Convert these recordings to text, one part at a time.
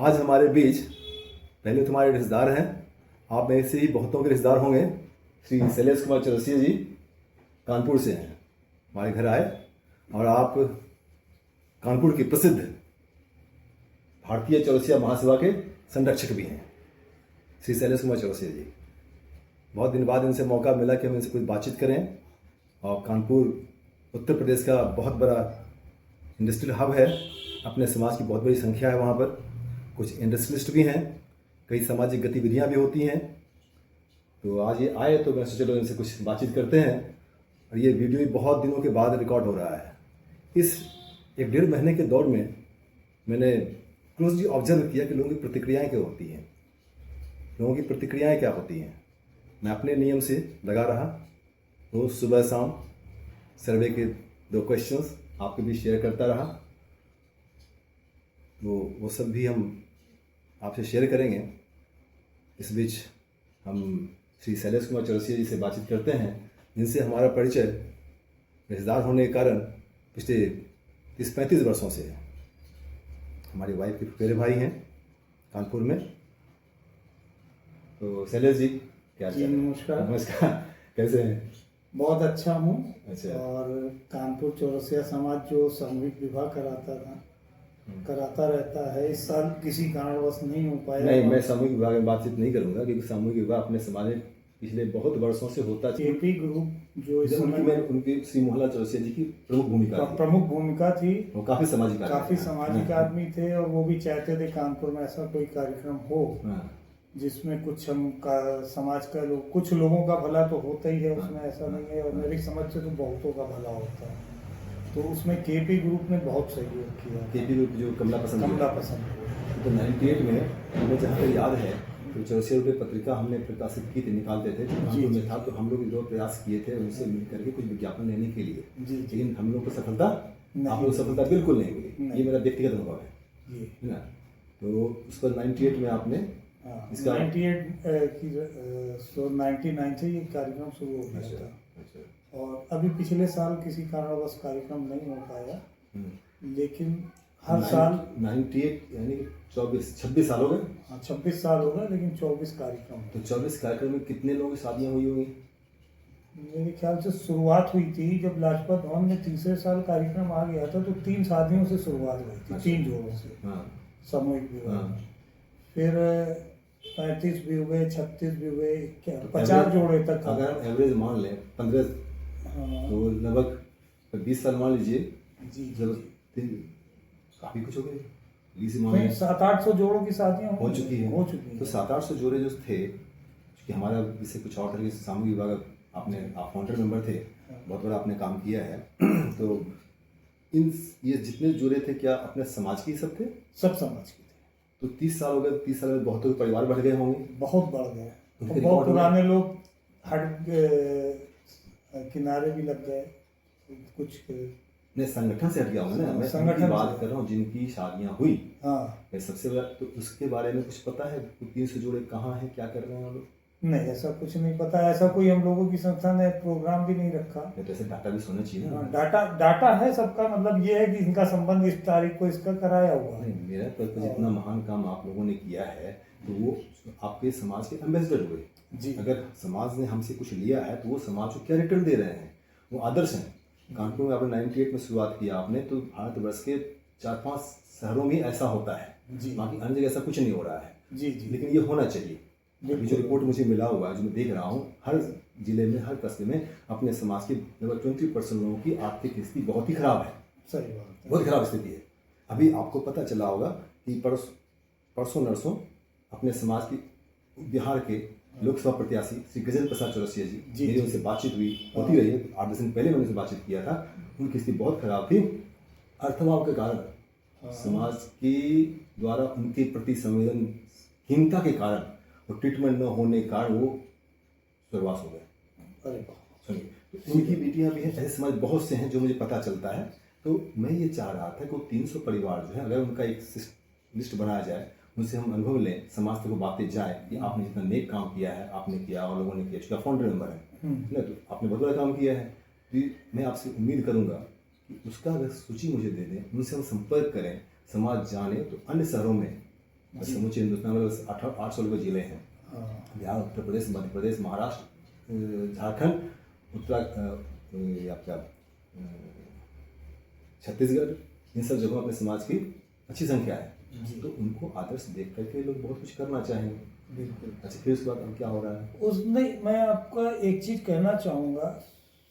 आज हमारे बीच पहले तुम्हारे रिश्तेदार हैं, आप में से ही बहुतों के रिश्तेदार होंगे, श्री शैलेश कुमार चौरसिया जी कानपुर से हैं। हमारे घर आए और आप कानपुर के प्रसिद्ध भारतीय चौरसिया महासभा के संरक्षक भी हैं, श्री शैलेश कुमार चौरसिया जी। बहुत दिन बाद इनसे मौका मिला कि हम इनसे कुछ बातचीत करें। और कानपुर उत्तर प्रदेश का बहुत बड़ा इंडस्ट्रियल हब है, अपने समाज की बहुत बड़ी संख्या है वहाँ पर, कुछ इंडस्ट्रियलिस्ट भी हैं, कई सामाजिक गतिविधियाँ भी होती हैं। तो आज ये आए तो मैं सोचा चलो इनसे कुछ बातचीत करते हैं। और ये वीडियो भी बहुत दिनों के बाद रिकॉर्ड हो रहा है। इस 1-1.5 महीने के दौर में मैंने क्लोजली ऑब्जर्व किया कि लोगों की प्रतिक्रियाएँ क्या होती हैं, लोगों की प्रतिक्रियाएँ क्या होती हैं। मैं अपने नियम से लगा रहा, रोज़ सुबह शाम सर्वे के 2 क्वेश्चंस आपके भी शेयर करता रहा। वो सब भी हम आपसे शेयर करेंगे। इस बीच हम श्री शैलेश कुमार चौरसिया जी से बातचीत करते हैं, जिनसे हमारा परिचय रिश्तेदार होने के कारण पिछले 30-35 वर्षों से है। हमारी वाइफ के फेरे भाई हैं कानपुर में। तो शैलेश जी क्या जी नमस्कार। नमस्कार, कैसे हैं? बहुत अच्छा हूँ। अच्छा। और कानपुर चौरसिया समाज जो सामूहिक विवाह कराता रहता है, इस साल किसी कारणवश नहीं हो पाया। नहीं, मैं सामूहिक विवाह में बातचीत नहीं करूंगा, क्योंकि सामूहिक विवाह अपने समाज में पिछले बहुत वर्षों से होता है। केपी ग्रुप जो इस समय उनकी श्री मोहनलाल चौरसिया जी की प्रमुख भूमिका थी। वो काफी सामाजिक आदमी थे और वो भी चाहते थे कानपुर में ऐसा कोई कार्यक्रम हो जिसमें कुछ समाज का लोग, कुछ लोगों का भला तो होता ही है उसमें, ऐसा नहीं है। और मेरी समझ से तो बहुतों का भला होता है। तो उसमें केपी ग्रुप ने बहुत सहयोग किया। केपी ग्रुप जो कमला पसंद तो 98 में हमें जहाँ तक याद है तो चौरसिया रुपये पत्रिका हमने प्रकाशित की थी, निकालते थे जो कानपुर में था। तो हम लोग जो प्रयास किए थे उनसे मिल करके कुछ विज्ञापन लेने के लिए, लेकिन हम लोग को सफलता, आप लोग सफलता बिल्कुल नहीं मिली। ये मेरा व्यक्तिगत अनुभव है ना। तो उस पर 98 में आपने इसका 99 से ये कार्यक्रम शुरू हो गया था। और अभी पिछले साल किसी कारणवश कार्यक्रम नहीं हो पाया, लेकिन हर साल 98 यानी 26 साल हो गए। हाँ, 26 साल हो गए, लेकिन 24 कार्यक्रम। तो 24 कार्यक्रम में कितने लोगों की शादियाँ हुई होंगी? मेरे ख्याल से शुरुआत हुई थी जब लाजपत भवन में तीसरे साल कार्यक्रम आ गया था, तो 3 शादियों से शुरुआत हुई थी। 3 जोड़ों से सामूहिक विवाह। फिर 35 भी हुए, 36 भी हुए, 50 जोड़े तक। अगर एवरेज मान लें 15, तो लगभग 20 साल मान लीजिए। जब काफी कुछ हो गए, 20 मान लें 700-800 जोड़ों की शादियाँ हो चुकी है। तो 700-800 जोड़े जो थे, क्योंकि हमारा इसे कुछ और तरीके से सामूहिक विवाह आप फाउंडर मेंबर थे, बहुत बड़ा आपने काम किया है। तो ये जितने जोड़े थे क्या अपने समाज के ही सब थे? सब समाज के थे। तो 30 साल हो गए, 30 साल में बहुतों के परिवार बढ़ गए होंगे। बहुत बढ़ गए। तो बहुत पुराने लोग किनारे भी लग गए कुछ। नहीं, संगठन से हट गया होगा ना। मैं संगठन की बात कर रहा हूँ जिनकी शादियाँ हुई। हाँ, सबसे बड़ा तो उसके बारे में कुछ पता है? 300 जोड़े कहाँ हैं, क्या कर रहे हैं लोग? नहीं, ऐसा कुछ नहीं पता। ऐसा कोई हम लोगों की संस्था ने प्रोग्राम भी नहीं रखा। तो ऐसे डाटा भी होना चाहिए ना। डाटा है सबका, मतलब ये है कि इनका संबंध इस तारीख को इसका कराया हुआ है। नहीं, मेरा तो जितना महान काम आप लोगों ने किया है, तो वो आपके समाज के एम्बेसडर हुए जी। अगर समाज ने हमसे कुछ लिया है तो वो समाज को क्या रिटर्न दे रहे हैं, वो आदर्श हैं। कानपुर में आपने 98 में शुरुआत किया आपने, तो भारतवर्ष के 4-5 शहरों में ऐसा होता है, बाकी अन्य जगह ऐसा कुछ नहीं हो रहा है जी। लेकिन ये होना चाहिए। अभी जो रिपोर्ट मुझे मिला हुआ है, जो मैं देख रहा हूँ, हर जिले में, हर कस्बे में अपने समाज के लगभग 20% लोगों की आर्थिक स्थिति बहुत ही खराब है। सही बात है, बहुत खराब स्थिति है। अभी आपको पता चला होगा कि परसों नरसों अपने समाज की बिहार के लोकसभा प्रत्याशी श्री गजेंद्र प्रसाद चौरसिया जी, मेरी उनसे बातचीत हुई, होती रही है। 8-10 दिन पहले मैंने उनसे बातचीत किया था। उनकी स्थिति बहुत खराब थी। अर्थभाव के कारण, समाज की द्वारा उनके प्रति संवेदनहीनता के कारण और ट्रीटमेंट न होने के कारण वो स्वर्गवास हो गए। सुनिए, तो उनकी बेटियां भी हैं, ऐसे समाज बहुत से हैं जो मुझे पता चलता है। तो मैं ये चाह रहा था कि 300 परिवार जो है, अगर उनका एक लिस्ट बनाया जाए, उनसे हम अनुभव लें, समाज तक वो बातें जाए कि आपने जितना नेक काम किया है, आपने किया और लोगों ने किया। उसका फाउंडर मेंबर है ना, तो आपने बहुत बड़ा काम किया है। तो मैं आपसे उम्मीद करूंगा कि उसका अगर सूची मुझे दे दें, उनसे हम संपर्क करें, समाज जाने। तो अन्य शहरों में और समूचे हिंदुस्तान में 800 लोग जिले हैं। हाँ, बिहार, उत्तर प्रदेश, मध्य प्रदेश, महाराष्ट्र, झारखंड, ये आपका छत्तीसगढ़, इन सब जगहों अपने समाज की अच्छी संख्या है। जी। तो उनको आदर्श देख करके लोग बहुत कुछ करना चाहेंगे। बिल्कुल। अच्छा, फिर उसके बाद अब क्या हो रहा है? उसमें मैं आपका एक चीज कहना चाहूंगा,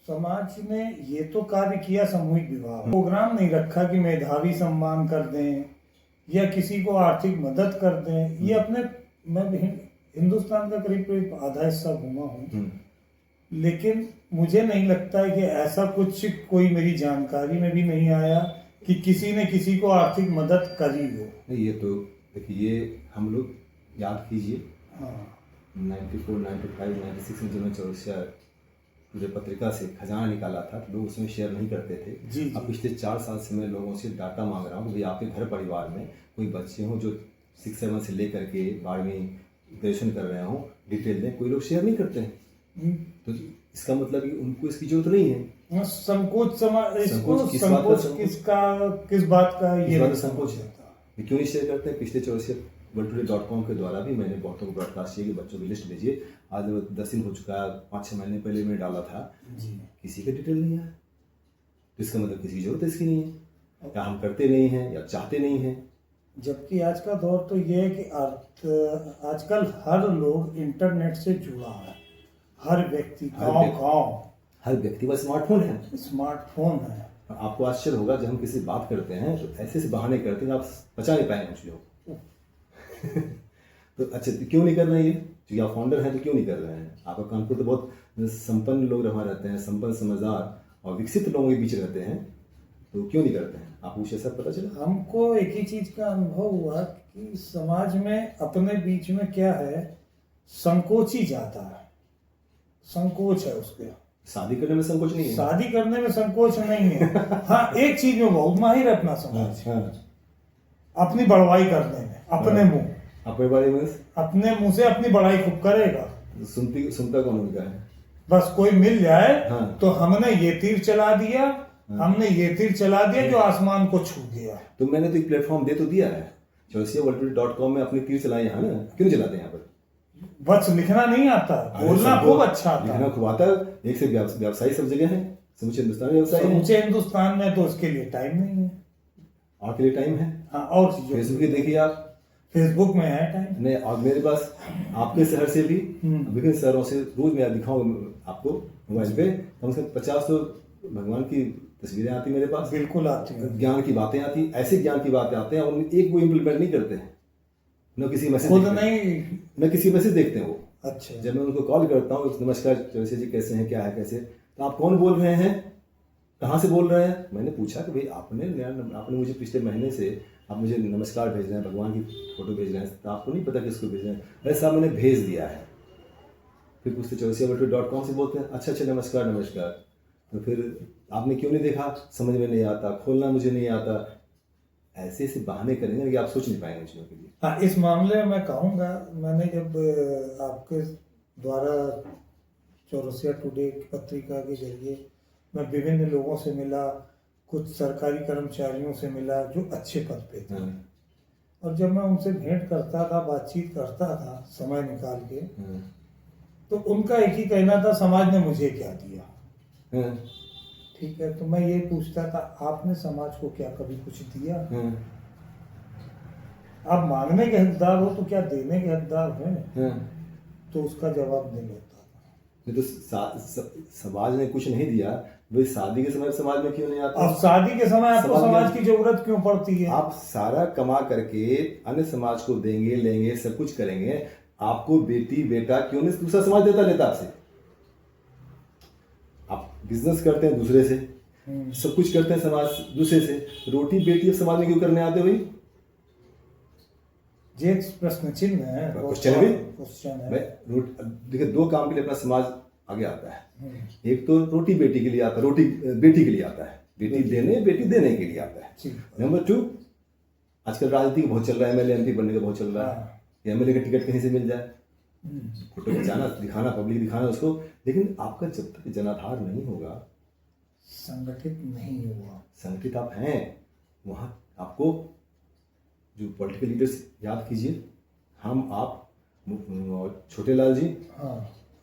समाज ने ये तो कार्य किया सामूहिक विवाह, प्रोग्राम नहीं रखा कि मेधावी सम्मान कर दें या किसी को आर्थिक मदद कर दें। ये अपने, मैं हिंदुस्तान का करीब करीब आधा हिस्सा घूमा हूँ, लेकिन मुझे नहीं लगता है कि ऐसा कुछ कोई मेरी जानकारी में भी नहीं आया कि किसी ने किसी को आर्थिक मदद करी हो। नहीं, ये तो देखिए, ये हम लोग याद कीजिए, हाँ, 94, 95, 96 में जब मैं चौरसिया पूरे पत्रिका से खजाना निकाला था तो लोग उसमें शेयर नहीं करते थे। जी। अब पिछले 4 साल से मैं लोगों से डाटा मांग रहा हूँ कि भाई आपके घर परिवार में कोई बच्चे हों जो 6, 7 से लेकर के 12वीं ग्रेजुएशन कर रहे हों, डिटेल दें। कोई लोग शेयर नहीं करते हैं। तो इसका मतलब कि उनको इसकी जरूरत नहीं है। संकोच समाज, इसको संकोच किस बात का? संकोच किस बात का? ये बात संकोच है, ये क्यों नहीं शेयर करते हैं? पिछले चौरसिया worldtoday.com के द्वारा भी मैंने बहुतों को ब्रॉडकास्ट किया कि बच्चों की लिस्ट भेजिए। आज 10 दिन हो चुका है, 5-6 महीने पहले मैंने डाला था जी। किसी का डिटेल नहीं आया। तो इसका मतलब किसी की जरूरत इसकी नहीं है, या हम करते नहीं हैं या चाहते नहीं हैं। जबकि आज का दौर तो ये है कि आजकल हर लोग इंटरनेट से जुड़ा है। हर व्यक्ति, गाँव हर व्यक्ति का स्मार्टफोन है। स्मार्टफोन है। आपको आश्चर्य होगा जब हम किसी से बात करते हैं तो ऐसे से बहाने करते हैं आप बचा नहीं पाएंगे कुछ लोग। तो अच्छा, तो क्यों नहीं कर रहे हैं ये? क्योंकि आप फाउंडर हैं तो क्यों नहीं कर रहे हैं? आपका कानपुर तो बहुत संपन्न लोग वहाँ रहते हैं, संपन्न, समझदार और विकसित लोगों के बीच रहते हैं, तो क्यों नहीं करते हैं? आपको कुछ ऐसा पता चला? हमको एक ही चीज का अनुभव हुआ कि समाज में अपने बीच में क्या है, संकोच ही ज्यादा है। संकोच है उसके। शादी करने में संकोच नहीं है। शादी करने में संकोच नहीं है। हाँ, एक चीज में बहुत माहिर है अपना समाज, अपनी बड़वाई करने में, अपने मुंह, अपने बारे में, अपने मुंह से अपनी बड़ाई खूब करेगा। सुनता कौन उनका है? बस कोई मिल जाए हाँ। तो हमने ये तीर चला दिया, हमने ये तीर चला दिया जो आसमान को छू गया। तो मैंने तो एक प्लेटफॉर्म दे तो दिया है, चौरसिया worldtoday.com में अपने तीर चलाए यहाँ ना, क्यों नहीं चलाते यहाँ पर? बस लिखना नहीं आता, बोलना खूब अच्छा आता लिखना खूब आता है। एक से व्यवसायी सब जगह है, समूचे हिंदुस्तान में व्यवसाय है। समूचे हिंदुस्तान में तो उसके लिए टाइम नहीं है। आपके लिए टाइम है। हाँ, और फेसबुक पे देखिए आप, फेसबुक में है टाइम। नहीं, और मेरे पास आपके शहर से भी विभिन्न शहरों से रोज मैं दिखाऊंगा आपको मोबाइल पे, कम से कम 50 तो भगवान की तस्वीरें आती मेरे पास। बिल्कुल आती है। ज्ञान की बातें आती, ऐसे ज्ञान की बातें आते हैं, उनमें एक वो इम्प्लीमेंट नहीं करते हैं, न किसी मैसेज खुद नहीं, न किसी मैसेज देखते हैं वो। अच्छा, जब मैं उनको कॉल करता हूँ, नमस्कार चौरसिया जी, कैसे हैं, क्या है, कैसे, तो आप कौन बोल रहे हैं, कहाँ से बोल रहे हैं? मैंने पूछा कि भाई आपने मुझे पिछले महीने से आप मुझे नमस्कार भेज रहे हैं, भगवान की फोटो भेज रहे हैं, तो आपको नहीं पता किसको भेज रहे हैं? अरे साहब, मैंने भेज दिया है। फिर पूछते चौरसिया worldtoday.com से बोलते हैं, अच्छा नमस्कार। तो फिर आपने क्यों नहीं देखा? समझ में नहीं आता, खोलना मुझे नहीं आता। ऐसे ऐसे बहाने करेंगे कि आप सोच नहीं पाएंगे चीज़ों के लिए। हाँ, इस मामले में मैं कहूँगा, मैंने जब आपके द्वारा चौरसिया टुडे पत्रिका के जरिए मैं विभिन्न लोगों से मिला, कुछ सरकारी कर्मचारियों से मिला जो अच्छे पद पे थे, और जब मैं उनसे भेंट करता था, बातचीत करता था समय निकाल के, तो उनका एक ही कहना था, समाज ने मुझे क्या दिया। ठीक है, तो मैं ये पूछता था, आपने समाज को क्या कभी कुछ दिया? आप मांगने के हकदार हो तो क्या देने के हकदार हैं? तो उसका जवाब नहीं होता। नहीं तो समाज ने कुछ नहीं दिया, भाई शादी के समय समाज में क्यों नहीं आता? अब शादी के समय आपको समाज की जरूरत क्यों पड़ती है? आप सारा कमा करके अन्य समाज को देंगे, लेंगे, सब कुछ करेंगे, आपको बेटी बेटा क्यों नहीं दूसरा समाज लेता आपसे? आप बिजनेस करते हैं दूसरे से, सब कुछ करते हैं समाज दूसरे से, रोटी बेटी अब समाज में क्यों करने आते हो भाई? ये प्रश्न चिन्ह है, क्वेश्चन है। देखिए, 2 काम के लिए अपना समाज आगे आता है। एक तो रोटी बेटी के लिए आता है, रोटी बेटी के लिए आता है, बेटी देने के लिए आता है। नंबर 2, आजकल राजनीति बहुत चल रहा है, एमएलए एमपी बनने का बहुत चल रहा है, एमएलए का टिकट कहीं से मिल जाए, फोटो खिंचाना, दिखाना, पब्लिक दिखाना उसको। लेकिन आपका जब तक जनाधार नहीं होगा, संगठित नहीं हुआ, संगठित आप हैं, वहां आपको जो पॉलिटिकल लीडर्स याद कीजिए, हम आप और छोटे लाल जी, हाँ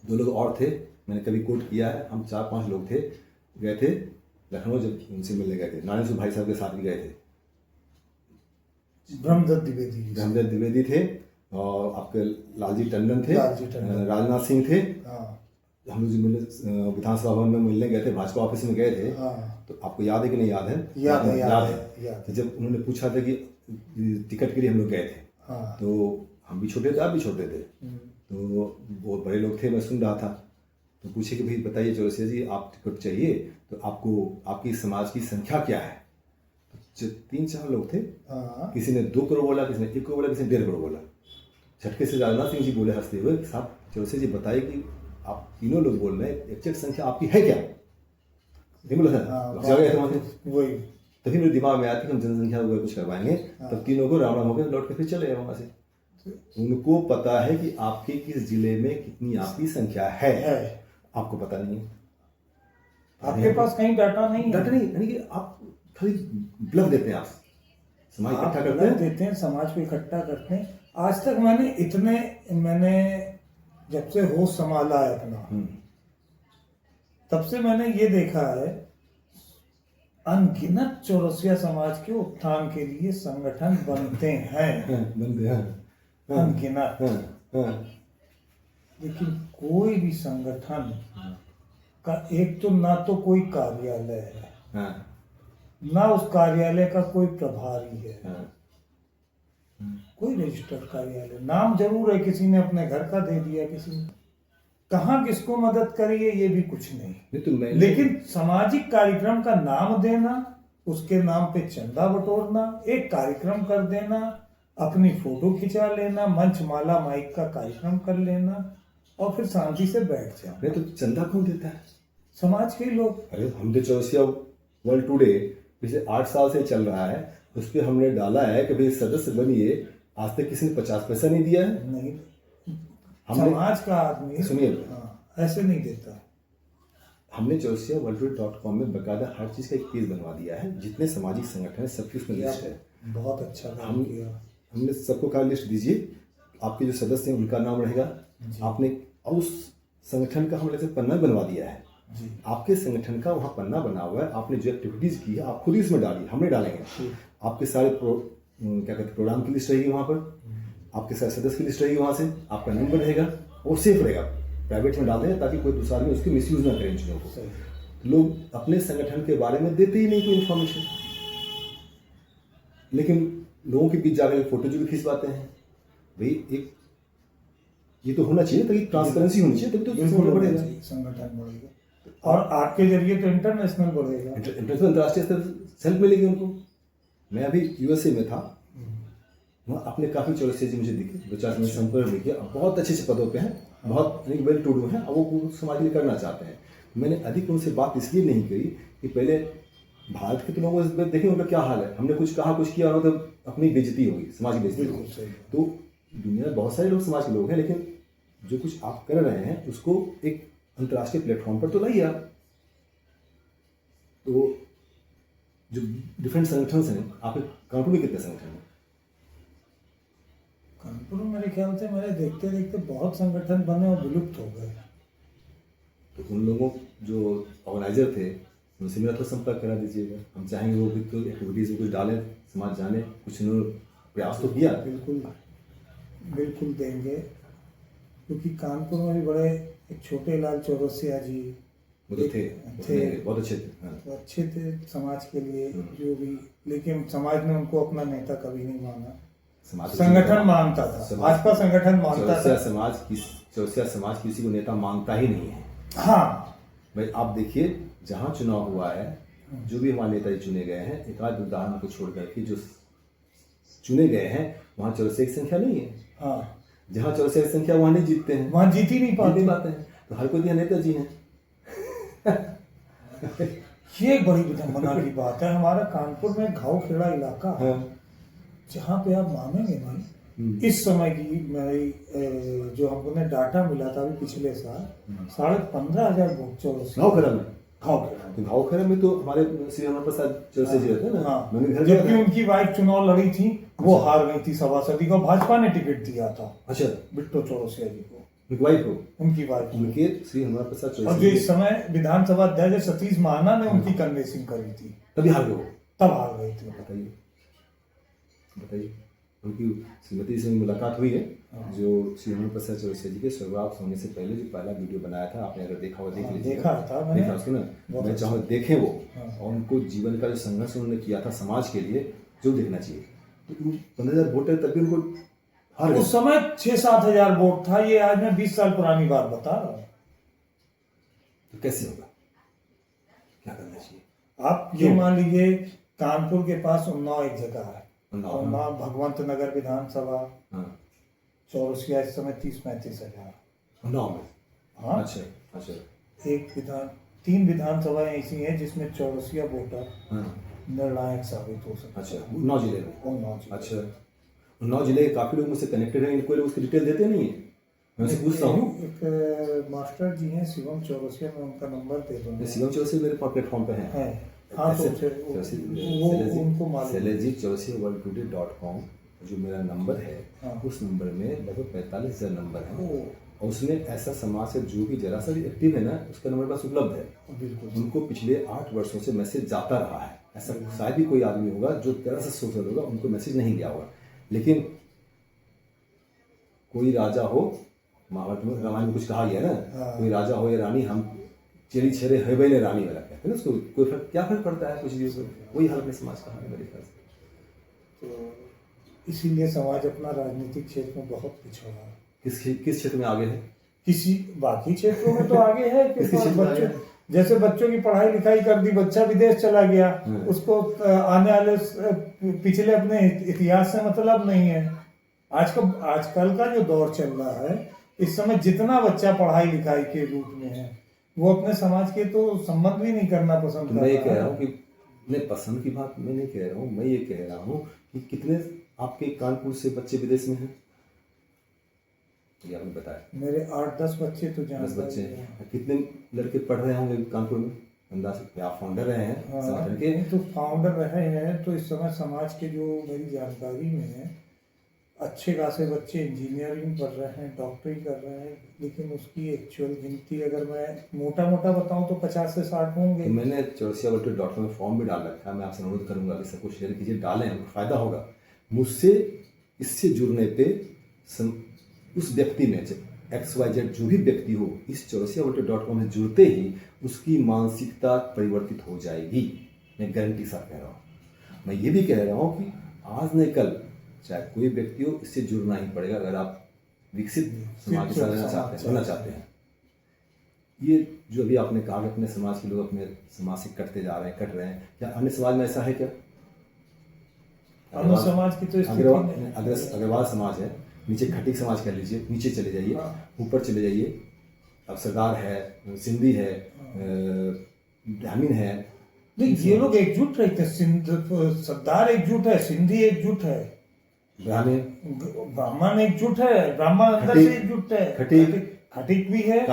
2 लोग और थे, मैंने कभी कोट किया है, हम 4-5 लोग थे, गए थे लखनऊ, जब उनसे मिलने गए थे, नारायण भाई साहब के साथ भी गए थे, ब्रह्मदत्त द्विवेदी थे, और आपके लालजी टंडन थे, राजनाथ सिंह थे, हाँ हम लोग मिलने विधानसभा भवन में मिलने गए थे, भाजपा ऑफिस में गए थे। हाँ तो आपको याद है कि नहीं याद है? याद है। तो जब उन्होंने पूछा था कि टिकट के लिए हम लोग गए थे, हाँ तो हम भी छोटे थे, आप भी छोटे थे, तो वो बड़े लोग थे, मैं सुन रहा था, तो पूछे कि भाई बताइए चौरसिया जी, आप टिकट चाहिए तो आपको आपकी समाज की संख्या क्या है? तो 3-4 लोग थे, हाँ किसी ने 2 करोड़ बोला, किसी ने 1 करोड़ बोला, किसी ने 1.5 करोड़ बोला। झटके से राजनाथ सिंह जी बोले हंसते हुए, साहब चौरसिया जी बताइए कि आप तीनों लोग बोल रहे हैं, एग्जैक्ट संख्या आपकी है क्या? नहीं बोला था, वही। तभी मेरे दिमाग में आया कि हम जनसंख्या को कुछ करवाएंगे, तब तीनों को राम राम होकर लौट के फिर चले वहां से। उनको पता है कि आपके किस जिले में कितनी आपकी संख्या है, आपको पता नहीं है, आपके पास कहीं डाटा नहीं है। डाटा नहीं, यानी कि आप खाली ब्लफ देते हैं, आप समाज इकट्ठा करते हैं, समाज को इकट्ठा करते हैं। आज तक मैंने जब से होश संभाला है अपना, तब से मैंने ये देखा है, अनगिनत चौरसिया समाज के उत्थान के लिए संगठन बनते हैं, अनगिनत। लेकिन कोई भी संगठन का एक तो ना तो कोई कार्यालय है, ना उस कार्यालय का कोई प्रभारी है, कोई रजिस्टर्ड कार्यालय, नाम जरूर है, किसी ने अपने घर का दे दिया, किसी ने कहाँ किसको मदद करिए ये भी कुछ नहीं। तो लेकिन सामाजिक कार्यक्रम का नाम देना, उसके नाम पे चंदा बटोरना, एक कार्यक्रम कर देना, अपनी फोटो खिंचा लेना, मंच माला माइक का कार्यक्रम कर लेना और फिर शांति से बैठ जाना। नहीं तो चंदा कौन देता है? समाज के लोग। अरे हम तो चौरसिया वर्ल्ड टुडे पिछले 8 साल से चल रहा है, उस पर हमने डाला है कि भाई सदस्य बनिए, आज तक किसी ने 50 पैसा नहीं दिया है। नहीं, समाज का आदमी सुनिए, ऐसे नहीं देता। हमने chorsiaworldtoday.com में बकायदा हर चीज का एक पेज बनवा दिया है, जितने सामाजिक संगठन है सबकी उसमें लिस्ट है। बहुत अच्छा काम किया। हमने सबको का लिस्ट दीजिए, आपके जो सदस्य हैं उनका नाम रहेगा, आपने उस संगठन का हमने से पन्ना बनवा दिया है, आपके संगठन का वहाँ पन्ना बना हुआ है, आपने जो एक्टिविटीज की है आप खुद ही इसमें डालिए, हमने डालेंगे। आपके सारे क्या कहते हैं प्रोग्राम की लिस्ट रहेगी वहाँ पर, आपके सारे सदस्य की लिस्ट रहेगी, वहाँ से आपका नंबर रहेगा और सेफ रहेगा, प्राइवेट में डाल दें ताकि कोई दूसरा आदमी उसकी मिसयूज ना करे इन चीज़ों को। लोग अपने संगठन के बारे में देते ही नहीं कोई इन्फॉर्मेशन, लेकिन लोगों के बीच जाकर फोटो जो भी खिंचवाते हैं। भाई एक ये तो होना चाहिए ताकि ट्रांसपेरेंसी होनी चाहिए, तभी तो संगठन बढ़ेगा और आपके जरिए तो इंटरनेशनल बढ़ेगा, इंटरनेशनल अंतर्राष्ट्रीय स्तर हेल्प मिलेगी उनको। मैं अभी यूएसए में था, वहाँ अपने काफ़ी चौरसिया जी मुझे दिखे, 2-4 में संपर्क दिखे, बहुत अच्छे अच्छे पदों पे हैं, बहुत वेल टू डू हैं, और वो समाज के लिए करना चाहते हैं। मैंने अधिक उनसे बात इसलिए नहीं करी कि पहले भारत के तो लोगों से देखें उनका क्या हाल है, हमने कुछ कहा कुछ किया और तो अपनी बेइज्जती होगी, समाज की बेइज्जती होगी। तो दुनिया में बहुत सारे लोग समाज के लोग हैं, लेकिन जो कुछ आप कर रहे हैं उसको एक अंतर्राष्ट्रीय प्लेटफॉर्म पर तो लाइए आप। तो जो डिफरेंट संगठन हैं, आपके कानपुर में कितने संगठन हैं? कानपुर में मेरे ख्याल से मेरे देखते देखते बहुत संगठन बने और विलुप्त हो गए। तो उन लोगों जो ऑर्गेनाइजर थे उनसे मेरा तो संपर्क करा दीजिएगा, हम चाहेंगे वो भी तो एक्टिविटीज़ में कुछ डालें, समाज जाने, कुछ उन्होंने प्रयास तो किया। बिल्कुल बिल्कुल देंगे, क्योंकि कानपुर में भी बड़े एक छोटे लाल चौरसिया जी वो तो थे बहुत अच्छे थे, तो अच्छे थे समाज के लिए जो भी, लेकिन समाज ने उनको अपना नेता कभी नहीं माना, संगठन मानता था, भाजपा संगठन मानता था। चौरसिया समाज किसी को नेता मानता ही नहीं है। हाँ भाई आप देखिए जहाँ चुनाव हुआ है, जो भी हमारे नेता चुने गए हैं, एक आध उदाहरण को छोड़ करके जो चुने गए हैं वहाँ चौरसिया की संख्या नहीं है। हाँ, जहाँ चौरसिया की संख्या वहाँ नहीं जीतते हैं, वहाँ जीत ही नहीं पाते हैं। तो हर कोई नेता जी हैं। ये एक बड़ी विडंबना की बात है। हमारा कानपुर में घाव खेड़ा इलाका है, जहाँ पे आप मानेंगे नहीं, इस समय की मेरी जो हमको ने डाटा मिला था अभी पिछले साल 15,500 वोट चौरसिया घाव खेड़ा में तो हमारे श्री रमन प्रसाद चौरसिया जी रहते हैं ना। हाँ, जबकि उनकी वाइफ चुनाव लड़ी थी वो हार गई थी सभासदी को, भाजपा ने टिकट दिया था अच्छा, बिट्टो चौरसिया जी को, उनकी वाइफ को, उनकी बात। उनके श्री हनुमान प्रसाद और जो चौरसिया इस समय विधानसभा अध्यक्ष सतीश महाना ने उनकी कन्वेंसिंग करी थी, तभी हार गए वो। तब हार गई थी। बताइए बताइए, उनकी श्रीमती से मुलाकात हुई है, जो श्री हनुमान प्रसाद चौरसिया जी के स्वर्गवास होने से पहले जो पहला वीडियो बनाया था, आपने अगर देखा हो देख लीजिए। देखा था मैंने, देखा उसको ना, मैं चाहूँ देखें वो, और उनको जीवन का जो संघर्ष उन्होंने किया था समाज के लिए, जो देखना चाहिए। तो 15,000 वोट है, तभी उनको हार गए। उस समय 6-7 हजार वोट था, ये आज मैं 20 साल पुरानी बात बता रहा हूँ। तो कैसे होगा, क्या करना चाहिए? आप ये मान लीजिए कानपुर के पास उन्नाव एक जगह है, उन्नाव भगवंत नगर विधानसभा, चौरसिया इस समय 30-35 हजार उन्नाव में। हाँ, अच्छा अच्छा, एक 3 विधानसभाएं ऐसी हैं जिसमें चौरसिया वोटर निर्णायक साबित हो सकता है। अच्छा, उन्नाव जिले में। उन्नाव जिले। अच्छा, उन्नाव जिले के काफी लोग मुझसे कनेक्टेड हैं, कोई लोग उसकी डिटेल देते नहीं है, मैं उनसे पूछता हूँ। एक मास्टर जी हैं शिवम चौरसिया, मैं उनका नंबर दे दूंगा। शिवम चौरसिया मेरे प्लेटफॉर्म पे हैं। हाँ, तो वो उनको मालूम। शैलेश चौरसिया worldtoday.com जो मेरा नंबर है, उस नंबर में लगभग 45,000 नंबर है, और उसमें ऐसा समाज से जो भी जरा सा भी एक्टिव है ना, उसका नंबर पास उपलब्ध है। बिल्कुल। उनको पिछले 8 वर्षों से मैसेज जाता रहा है। ऐसा शायद ही कोई आदमी होगा जो जरा सा सोशल होगा, उनको मैसेज नहीं गया होगा। लेकिन कोई राजा हो, महाभारत में रामायण में कुछ कहा गया ना, कोई राजा हो या रानी, हम चेरी छेरे है भाई ने रानी वाला कहते हैं ना, उसको कोई फर्क क्या फर्क पड़ता है कुछ भी, वही हाल में समाज का है मेरे ख्याल से। तो इसीलिए समाज अपना राजनीतिक क्षेत्र में बहुत पिछड़ा है। किस क्षेत्र में आगे है? किसी बाकी क्षेत्रों में तो आगे है कि बच्चों, जैसे बच्चों की पढ़ाई लिखाई कर दी, बच्चा विदेश चला गया, उसको आने वाले पिछले अपने इतिहास से मतलब नहीं है। आजकल का जो दौर चल रहा है, इस समय जितना बच्चा पढ़ाई लिखाई के रूप में है, वो अपने समाज के तो संबंध भी नहीं करना पसंद कर रहा है। मैं ये कह रहा हूँ कि नहीं, पसंद की बात मैं नहीं कह रहा हूँ, मैं ये कह रहा हूँ कि कितने आपके कानपुर से बच्चे विदेश में हैं, ये आपने बताया। मेरे 8-10 बच्चे तो 10 बच्चे। कितने लड़के पढ़ रहे होंगे कानपुर में अंदाज? आप फाउंडर रहे हैं संगठन के? तो फाउंडर रहे हैं, तो इस समय समाज के जो मेरी जानकारी में है, अच्छे खासे बच्चे इंजीनियरिंग कर रहे हैं, डॉक्टरी कर रहे हैं, लेकिन उसकी एक्चुअल गिनती अगर मैं मोटा मोटा बताऊं तो 50 से 60 होंगे। तो मैंने chorsiya.com में फॉर्म भी डाल रखा है, मैं आपसे अनुरोध करूंगा कि सबको शेयर कीजिए, डालें, फायदा होगा। मुझसे इससे जुड़ने पे उस व्यक्ति में XYZ जो भी व्यक्ति हो, इस chorsiya.com से जुड़ते ही उसकी मानसिकता परिवर्तित हो जाएगी, मैं गारंटी साथ कह रहा हूँ। मैं ये भी कह रहा हूँ कि आज नहीं कल चाहे कोई व्यक्ति हो, इससे जुड़ना ही पड़ेगा अगर आप विकसित समाज के साथ रहना चाहते हैं। ये जो अभी आपने कहा कि अपने समाज के लोग अपने समाज से कट रहे हैं, क्या अन्य समाज में ऐसा है क्या? अन्य समाज की तो अग्रवाल समाज है, नीचे खटीक समाज कह लीजिए, नीचे चले जाइए, ऊपर चले जाइए, अब सरदार है, सिंधी है, ब्राह्मण है, ये लोग एकजुट रहते हैं। सरदार एकजुट है, सिंधी एकजुट है, ब्राह्मण एकजुट है, ब्राह्मण अंदर से एकजुट है, खटीक भी है,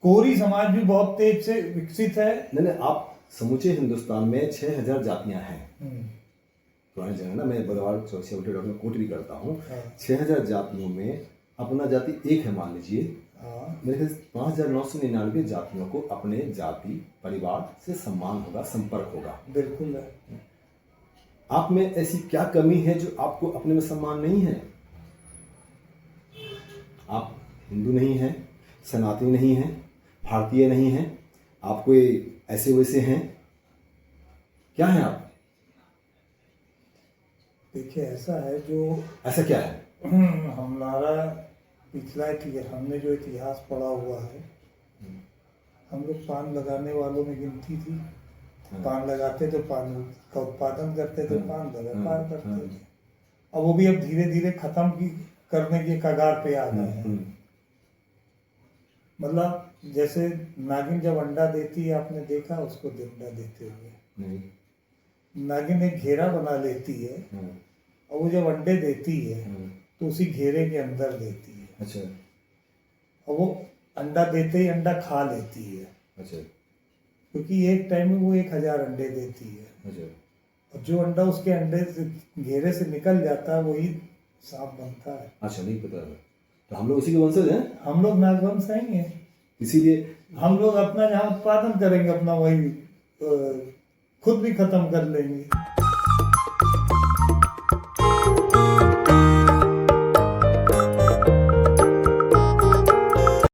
कोरी समाज भी बहुत तेज से विकसित है। नहीं, आप समूचे हिंदुस्तान में 6,000 जातियां हैं। पुरानी जगह ना, मैं बगवाल chorsiya.com में कोट भी करता हूँ। 6,000 जातियों में अपना जाति एक है मान लीजिए, मेरे ख्याल 5,999 जातियों को अपने जाति परिवार से सम्मान होगा, संपर्क होगा। बिल्कुल है। आप में ऐसी क्या कमी है जो आपको अपने में सम्मान नहीं है? आप हिंदू नहीं हैं, सनातनी नहीं हैं, भारतीय नहीं हैं, आप कोई ऐसे वैसे हैं, क्या हैं आप? देखिए ऐसा है, जो ऐसा क्या है? हमारा पिछला हमने जो इतिहास पढ़ा हुआ है, हम लोग पान लगाने वालों में गिनती थी। पान लगाते तो पान का उत्पादन करते थे, पान का व्यापार करते थे। अब वो भी अब धीरे धीरे खत्म करने के कगार पे आ गए हैं। मतलब जैसे नागिन जब अंडा देती है, आपने देखा उसको अंडा देते हुए? नागिन एक घेरा बना लेती है, और वो जब अंडे देती है तो उसी घेरे के अंदर देती है। अच्छा। और वो अंडा देते ही अंडा खा लेती है। अच्छा। क्योंकि एक टाइम में वो 1,000 अंडे देती है। अच्छा। और जो अंडा उसके अंडे से घेरे से निकल जाता है वही सांप बनता है। अच्छा, नहीं पता है। तो हम लोग उसी के वंशज हैं, हम लोग नागवंश हैं, इसीलिए हम लोग अपना जहाँ उत्पादन करेंगे अपना वही खुद भी खत्म कर लेंगे।